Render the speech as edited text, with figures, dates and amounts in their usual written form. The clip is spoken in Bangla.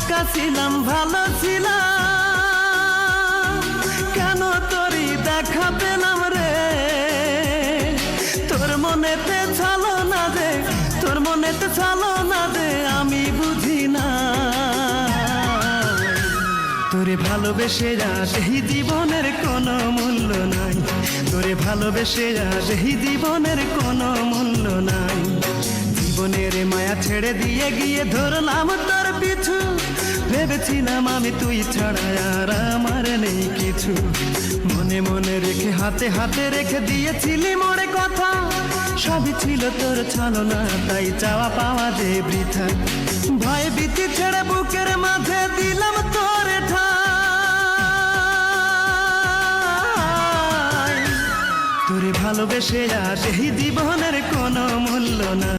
একা ছিলাম ভালো ছিলাম, কেন তোরই দেখা পেলাম রে। তোর মনেতে ছালো না দে, তোর মনেতে ছালো না দে, আমি বুঝি না। তোরে ভালোবেসে আজ এই জীবনের কোনো মূল্য নাই, তোরে ভালোবেসে আজ এই জীবনের কোনো মূল্য নাই। জীবনের মায়া ছেড়ে দিয়ে গিয়ে ধরলাম তোর পিছু, ভেবেছিলাম আমি তুই ছাড়া আর আমার নেই কিছু। মনে মনে রেখে হাতে হাতে রেখে দিয়েছিলি মোরে কথা, সবই ছিল তোর ছলনা, তাই চাওয়া পাওয়া যে বৃথা। ভয় ভীতি ছেড়ে বুকের মাঝে দিলাম তোর ঠাই। তোরে ভালোবেসে আজ এই জীবনের কোনো মূল্য না।